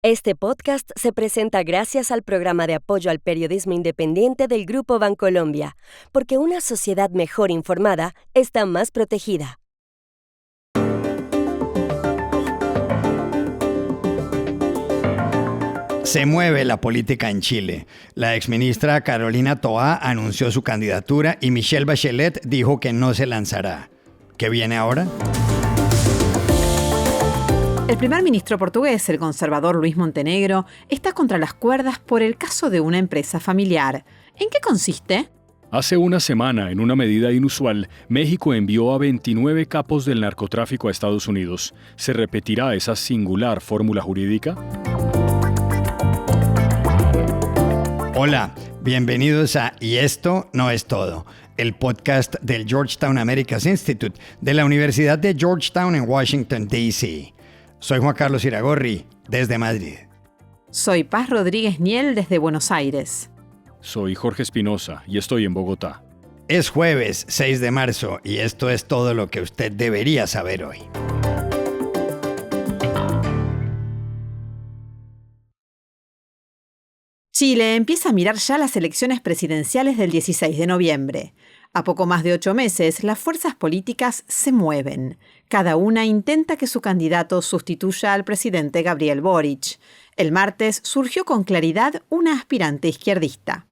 Este podcast se presenta gracias al programa de apoyo al periodismo independiente del Grupo Bancolombia, porque una sociedad mejor informada está más protegida. Se mueve la política en Chile. La exministra Carolina Toá anunció su candidatura y Michelle Bachelet dijo que no se lanzará. ¿Qué viene ahora? El primer ministro portugués, el conservador Luís Montenegro, está contra las cuerdas por el caso de una empresa familiar. ¿En qué consiste? Hace una semana, en una medida inusual, México envió a 29 capos del narcotráfico a Estados Unidos. ¿Se repetirá esa singular fórmula jurídica? Hola, bienvenidos a Y esto no es todo, el podcast del Georgetown Americas Institute de la Universidad de Georgetown en Washington, D.C. Soy Juan Carlos Iragorri, desde Madrid. Soy Paz Rodríguez Niel, desde Buenos Aires. Soy Jorge Espinosa y estoy en Bogotá. Es jueves 6 de marzo y esto es todo lo que usted debería saber hoy. Chile empieza a mirar ya las elecciones presidenciales del 16 de noviembre. A poco más de 8 meses, las fuerzas políticas se mueven. Cada una intenta que su candidato sustituya al presidente Gabriel Boric. El martes surgió con claridad una aspirante izquierdista.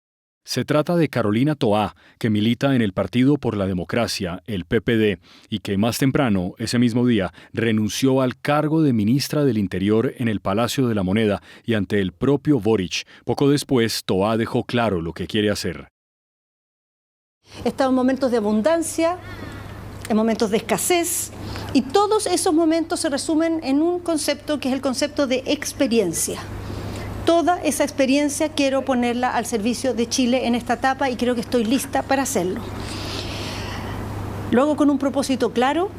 Se trata de Carolina Toá, que milita en el Partido por la Democracia, el PPD, y que más temprano, ese mismo día, renunció al cargo de ministra del Interior en el Palacio de la Moneda y ante el propio Boric. Poco después, Toá dejó claro lo que quiere hacer. Estamos en momentos de abundancia, en momentos de escasez, y todos esos momentos se resumen en un concepto que es el concepto de experiencia. Toda esa experiencia quiero ponerla al servicio de Chile en esta etapa y creo que estoy lista para hacerlo. Lo hago con un propósito claro,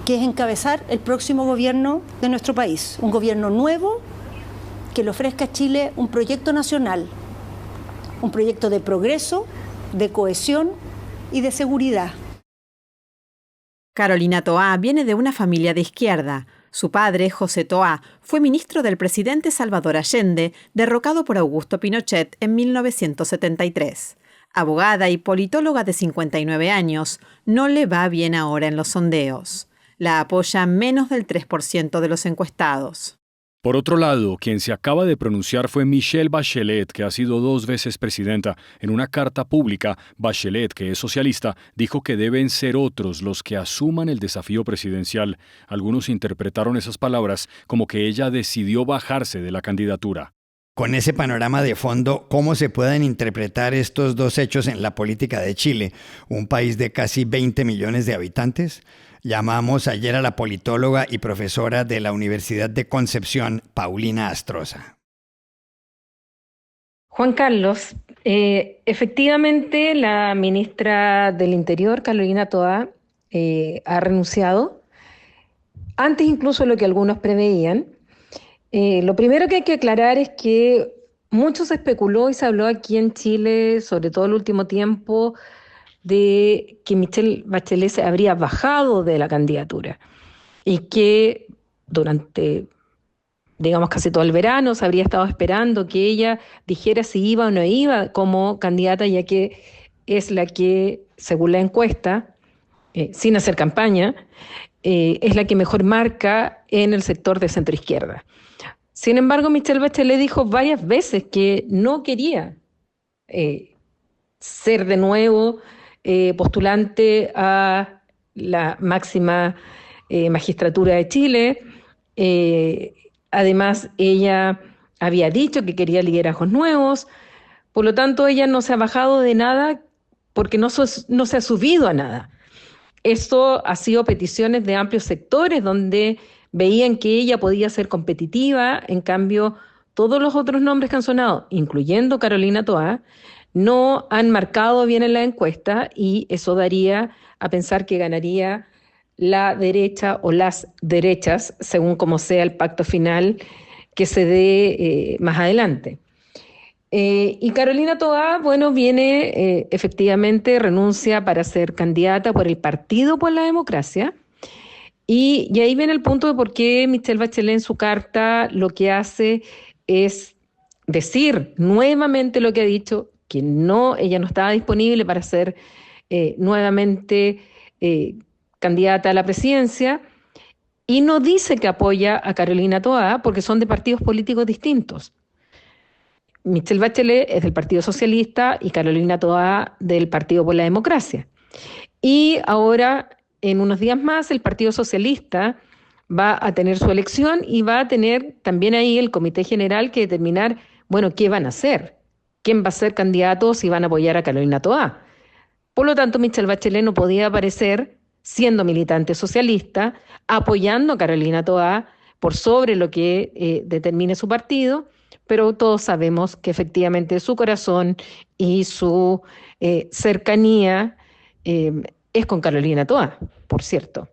que es encabezar el próximo gobierno de nuestro país. Un gobierno nuevo que le ofrezca a Chile un proyecto nacional, un proyecto de progreso, de cohesión y de seguridad. Carolina Toá viene de una familia de izquierda. Su padre, José Toá, fue ministro del presidente Salvador Allende, derrocado por Augusto Pinochet en 1973. Abogada y politóloga de 59 años, no le va bien ahora en los sondeos. La apoya menos del 3% de los encuestados. Por otro lado, quien se acaba de pronunciar fue Michelle Bachelet, que ha sido 2 veces presidenta. En una carta pública, Bachelet, que es socialista, dijo que deben ser otros los que asuman el desafío presidencial. Algunos interpretaron esas palabras como que ella decidió bajarse de la candidatura. Con ese panorama de fondo, ¿cómo se pueden interpretar estos dos hechos en la política de Chile, un país de casi 20 millones de habitantes? Llamamos ayer a la politóloga y profesora de la Universidad de Concepción, Paulina Astroza. Juan Carlos, efectivamente la ministra del Interior, Carolina Toá, ha renunciado, antes incluso de lo que algunos preveían. Lo primero que hay que aclarar es que mucho se especuló y se habló aquí en Chile, sobre todo el último tiempo, de que Michelle Bachelet se habría bajado de la candidatura y que durante, digamos, casi todo el verano se habría estado esperando que ella dijera si iba o no iba como candidata, ya que es la que, según la encuesta, sin hacer campaña, es la que mejor marca en el sector de centroizquierda. Sin embargo, Michelle Bachelet dijo varias veces que no quería ser de nuevo postulante a la máxima magistratura de Chile. Además, ella había dicho que quería liderazgos nuevos. Por lo tanto, ella no se ha bajado de nada porque no se ha subido a nada. Esto ha sido peticiones de amplios sectores donde veían que ella podía ser competitiva. En cambio, todos los otros nombres que han sonado, incluyendo Carolina Toá, no han marcado bien en la encuesta y eso daría a pensar que ganaría la derecha o las derechas, según como sea el pacto final que se dé más adelante. Y Carolina Toá, bueno, viene efectivamente, renuncia para ser candidata por el Partido por la Democracia Y ahí viene el punto de por qué Michelle Bachelet en su carta lo que hace es decir nuevamente lo que ha dicho, que no, ella no estaba disponible para ser nuevamente candidata a la presidencia, y no dice que apoya a Carolina Toá porque son de partidos políticos distintos. Michelle Bachelet es del Partido Socialista y Carolina Toá del Partido por la Democracia. Y ahora, en unos días más, el Partido Socialista va a tener su elección y va a tener también ahí el Comité General que determinar, bueno, qué van a hacer, quién va a ser candidato, si van a apoyar a Carolina Toá. Por lo tanto, Michelle Bachelet no podía aparecer, siendo militante socialista, apoyando a Carolina Toá por sobre lo que determine su partido, pero todos sabemos que efectivamente su corazón y su cercanía es con Carolina Toá, por cierto.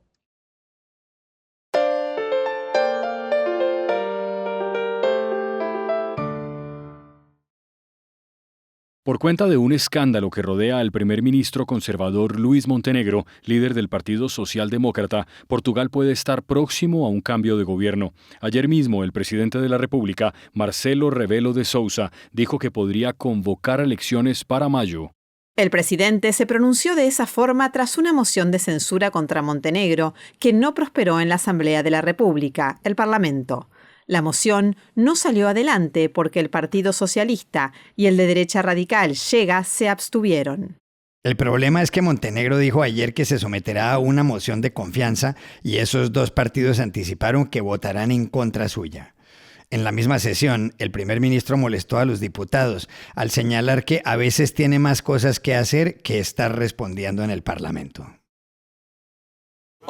Por cuenta de un escándalo que rodea al primer ministro conservador Luis Montenegro, líder del Partido Socialdemócrata, Portugal puede estar próximo a un cambio de gobierno. Ayer mismo, el presidente de la República, Marcelo Rebelo de Sousa, dijo que podría convocar elecciones para mayo. El presidente se pronunció de esa forma tras una moción de censura contra Montenegro, que no prosperó en la Asamblea de la República, el Parlamento. La moción no salió adelante porque el Partido Socialista y el de derecha radical Llega se abstuvieron. El problema es que Montenegro dijo ayer que se someterá a una moción de confianza y esos dos partidos anticiparon que votarán en contra suya. En la misma sesión, el primer ministro molestó a los diputados al señalar que a veces tiene más cosas que hacer que estar respondiendo en el Parlamento.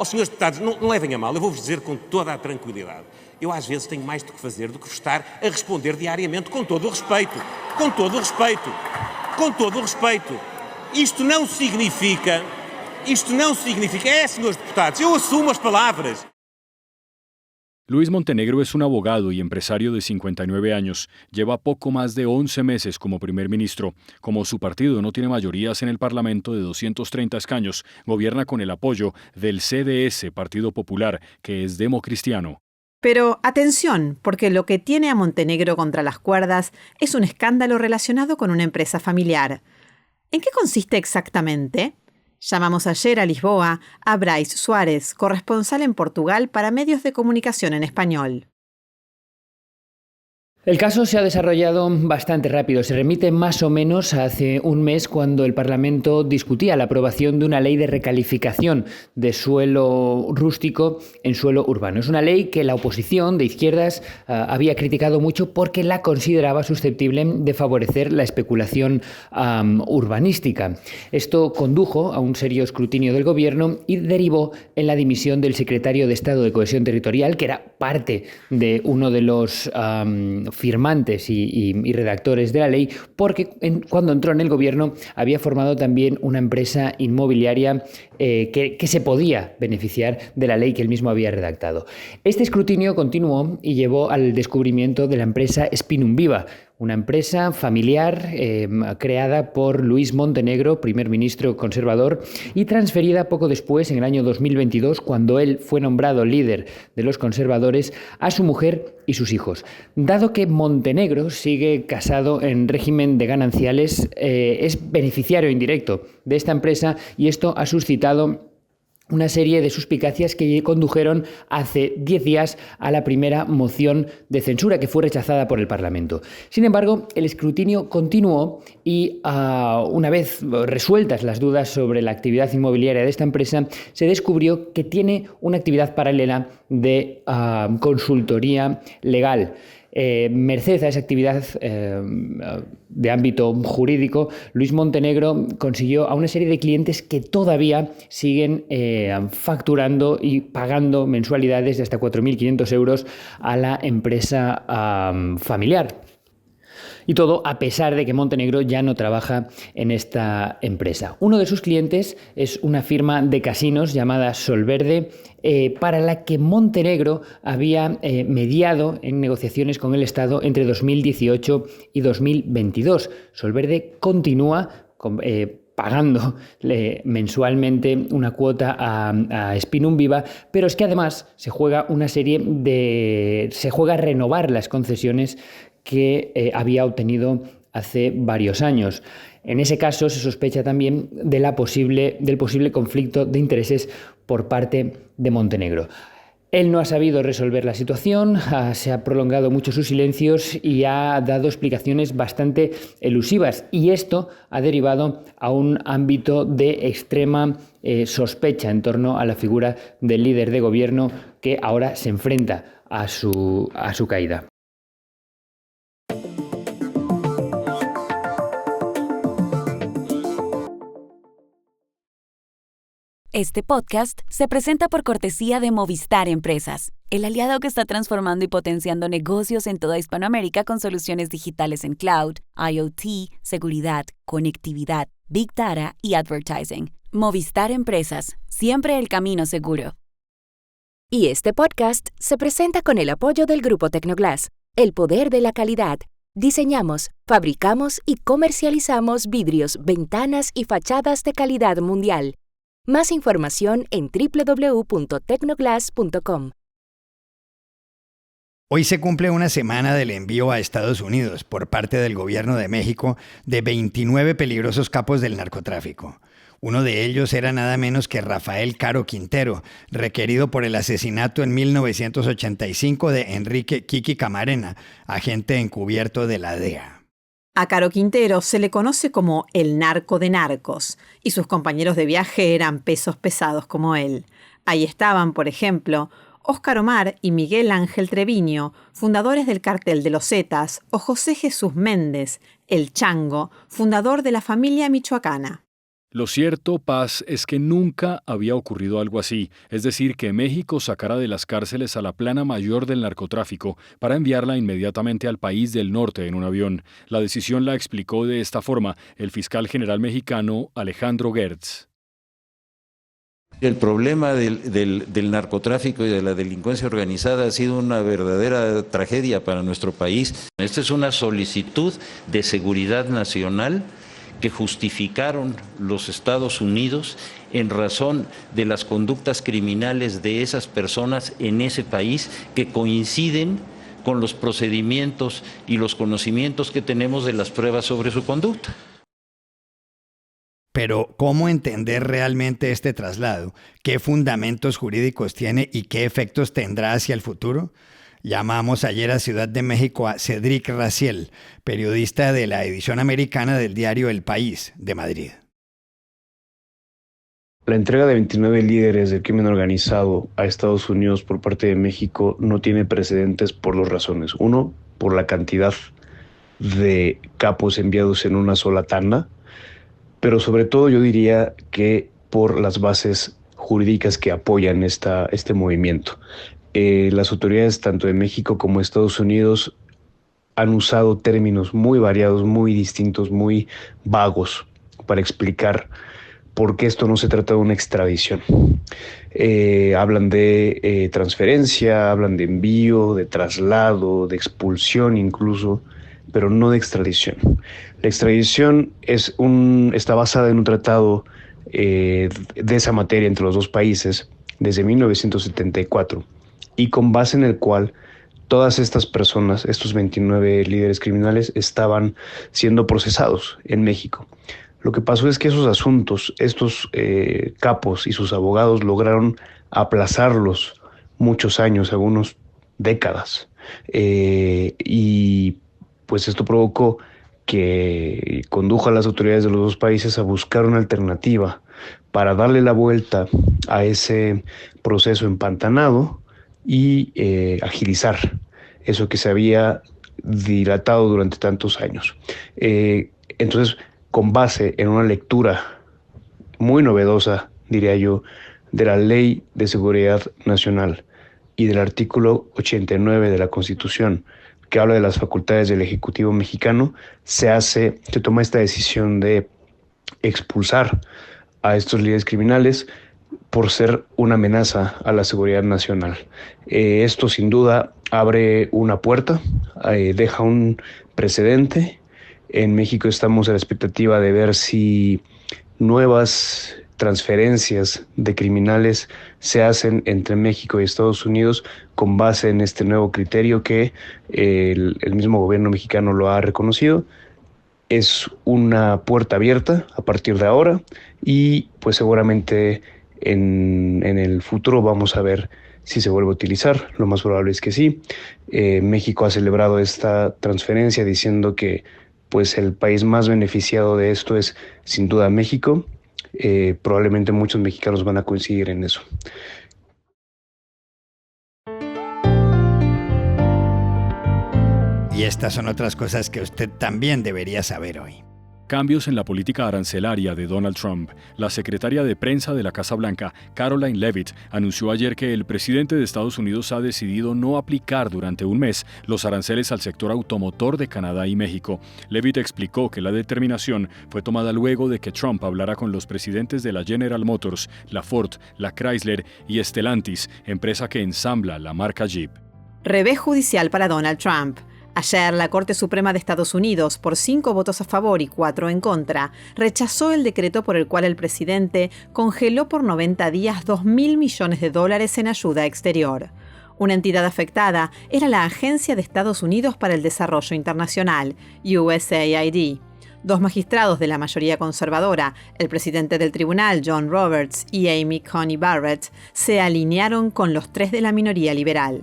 Senhores deputados, não levem a mal, eu vou-vos dizer com toda a tranquilidade. Eu às vezes tenho mais do que fazer do que estar a responder diariamente, com todo o respeito. Com todo o respeito. Com todo o respeito. Isto não significa, senhores deputados, eu assumo as palavras. Luis Montenegro es un abogado y empresario de 59 años. Lleva poco más de 11 meses como primer ministro. Como su partido no tiene mayorías en el Parlamento de 230 escaños, gobierna con el apoyo del CDS, Partido Popular, que es democristiano. Pero atención, porque lo que tiene a Montenegro contra las cuerdas es un escándalo relacionado con una empresa familiar. ¿En qué consiste exactamente? Llamamos ayer a Lisboa a Bryce Suárez, corresponsal en Portugal para medios de comunicación en español. El caso se ha desarrollado bastante rápido. Se remite más o menos a hace un mes cuando el Parlamento discutía la aprobación de una ley de recalificación de suelo rústico en suelo urbano. Es una ley que la oposición de izquierdas había criticado mucho porque la consideraba susceptible de favorecer la especulación urbanística. Esto condujo a un serio escrutinio del gobierno y derivó en la dimisión del secretario de Estado de Cohesión Territorial, que era parte de uno de los firmantes y redactores de la ley, porque cuando entró en el gobierno había formado también una empresa inmobiliaria que se podía beneficiar de la ley que él mismo había redactado. Este escrutinio continuó y llevó al descubrimiento de la empresa Spinum Viva, una empresa familiar creada por Luis Montenegro, primer ministro conservador, y transferida poco después, en el año 2022, cuando él fue nombrado líder de los conservadores, a su mujer y sus hijos. Dado que Montenegro sigue casado en régimen de gananciales, es beneficiario indirecto de esta empresa y esto ha suscitado una serie de suspicacias que condujeron hace 10 días a la primera moción de censura que fue rechazada por el Parlamento. Sin embargo, el escrutinio continuó y una vez resueltas las dudas sobre la actividad inmobiliaria de esta empresa, se descubrió que tiene una actividad paralela de consultoría legal. Merced a esa actividad de ámbito jurídico, Luis Montenegro consiguió a una serie de clientes que todavía siguen facturando y pagando mensualidades de hasta 4.500 euros a la empresa familiar. Y todo a pesar de que Montenegro ya no trabaja en esta empresa. Uno de sus clientes es una firma de casinos llamada Solverde, para la que Montenegro había mediado en negociaciones con el Estado entre 2018 y 2022. Solverde continúa pagando mensualmente una cuota a Spinum Viva, pero es que además se juega a renovar las concesiones que había obtenido hace varios años. En ese caso se sospecha también del posible conflicto de intereses por parte de Montenegro. Él no ha sabido resolver la situación, se ha prolongado mucho sus silencios y ha dado explicaciones bastante elusivas. Y esto ha derivado a un ámbito de extrema sospecha en torno a la figura del líder de gobierno que ahora se enfrenta a su caída. Este podcast se presenta por cortesía de Movistar Empresas, el aliado que está transformando y potenciando negocios en toda Hispanoamérica con soluciones digitales en cloud, IoT, seguridad, conectividad, Big Data y advertising. Movistar Empresas, siempre el camino seguro. Y este podcast se presenta con el apoyo del Grupo Tecnoglass, el poder de la calidad. Diseñamos, fabricamos y comercializamos vidrios, ventanas y fachadas de calidad mundial. Más información en www.tecnoglass.com. Hoy se cumple una semana del envío a Estados Unidos por parte del gobierno de México de 29 peligrosos capos del narcotráfico. Uno de ellos era nada menos que Rafael Caro Quintero, requerido por el asesinato en 1985 de Enrique Kiki Camarena, agente encubierto de la DEA. A Caro Quintero se le conoce como el narco de narcos, y sus compañeros de viaje eran pesos pesados como él. Ahí estaban, por ejemplo, Óscar Omar y Miguel Ángel Treviño, fundadores del Cártel de los Zetas, o José Jesús Méndez, el Chango, fundador de la familia michoacana. Lo cierto, Paz, es que nunca había ocurrido algo así, es decir, que México sacara de las cárceles a la plana mayor del narcotráfico para enviarla inmediatamente al país del norte en un avión. La decisión la explicó de esta forma el fiscal general mexicano Alejandro Gertz. El problema del narcotráfico y de la delincuencia organizada ha sido una verdadera tragedia para nuestro país. Esta es una solicitud de seguridad nacional que justificaron los Estados Unidos en razón de las conductas criminales de esas personas en ese país que coinciden con los procedimientos y los conocimientos que tenemos de las pruebas sobre su conducta. Pero, ¿cómo entender realmente este traslado? ¿Qué fundamentos jurídicos tiene y qué efectos tendrá hacia el futuro? Llamamos ayer a Ciudad de México a Cédric Raciel, periodista de la edición americana del diario El País de Madrid. La entrega de 29 líderes del crimen organizado a Estados Unidos por parte de México no tiene precedentes por dos razones. Uno, por la cantidad de capos enviados en una sola tanda, pero sobre todo yo diría que por las bases jurídicas que apoyan este movimiento. Las autoridades tanto de México como de Estados Unidos han usado términos muy variados, muy distintos, muy vagos para explicar por qué esto no se trata de una extradición. Hablan de transferencia, hablan de envío, de traslado, de expulsión incluso, pero no de extradición. La extradición está basada en un tratado de esa materia entre los dos países desde 1974 y con base en el cual todas estas personas, estos 29 líderes criminales, estaban siendo procesados en México. Lo que pasó es que esos asuntos, estos capos y sus abogados lograron aplazarlos muchos años, algunos décadas. Y pues esto provocó que condujo a las autoridades de los dos países a buscar una alternativa para darle la vuelta a ese proceso empantanado y agilizar eso que se había dilatado durante tantos años. Entonces, con base en una lectura muy novedosa, diría yo, de la Ley de Seguridad Nacional y del artículo 89 de la Constitución, que habla de las facultades del Ejecutivo mexicano, se toma esta decisión de expulsar a estos líderes criminales por ser una amenaza a la seguridad nacional. Esto sin duda abre una puerta, deja un precedente. En México estamos a la expectativa de ver si nuevas transferencias de criminales se hacen entre México y Estados Unidos con base en este nuevo criterio que el mismo gobierno mexicano lo ha reconocido. Es una puerta abierta a partir de ahora y pues seguramente en el futuro vamos a ver si se vuelve a utilizar. Lo más probable es que sí. México ha celebrado esta transferencia diciendo que pues el país más beneficiado de esto es sin duda México. Probablemente muchos mexicanos van a coincidir en eso. Y estas son otras cosas que usted también debería saber hoy. Cambios en la política arancelaria de Donald Trump. La secretaria de prensa de la Casa Blanca, Karoline Leavitt, anunció ayer que el presidente de Estados Unidos ha decidido no aplicar durante un mes los aranceles al sector automotor de Canadá y México. Leavitt explicó que la determinación fue tomada luego de que Trump hablara con los presidentes de la General Motors, la Ford, la Chrysler y Stellantis, empresa que ensambla la marca Jeep. Revés judicial para Donald Trump. Ayer, la Corte Suprema de Estados Unidos, por 5 votos a favor y 4 en contra, rechazó el decreto por el cual el presidente congeló por 90 días $2.000 millones en ayuda exterior. Una entidad afectada era la Agencia de Estados Unidos para el Desarrollo Internacional, USAID. 2 magistrados de la mayoría conservadora, el presidente del tribunal, John Roberts, y Amy Coney Barrett, se alinearon con los 3 de la minoría liberal.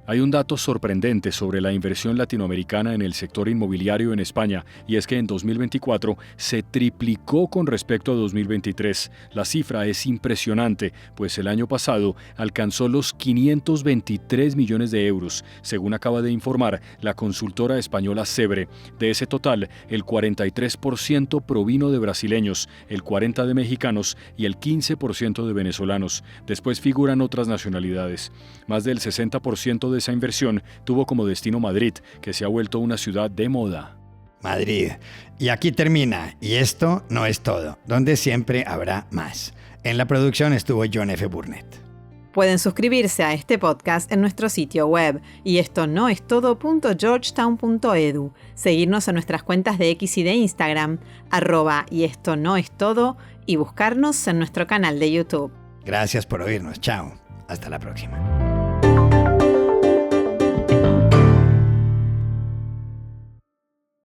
Hay un dato sorprendente sobre la inversión latinoamericana en el sector inmobiliario en España, y es que en 2024 se triplicó con respecto a 2023. La cifra es impresionante, pues el año pasado alcanzó los 523 millones de euros, según acaba de informar la consultora española Cebre. De ese total, el 43% provino de brasileños, el 40% de mexicanos y el 15% de venezolanos. Después figuran otras nacionalidades. Más del 60% de esa inversión tuvo como destino Madrid, que se ha vuelto una ciudad de moda. Madrid. Y aquí termina, y esto no es todo, donde siempre habrá más. En la producción estuvo John F. Burnett. Pueden suscribirse a este podcast en nuestro sitio web, y esto no es todo.georgetown.edu, seguirnos en nuestras cuentas de X y de Instagram, @y esto no es todo, y buscarnos en nuestro canal de YouTube. Gracias por oírnos. Chao. Hasta la próxima.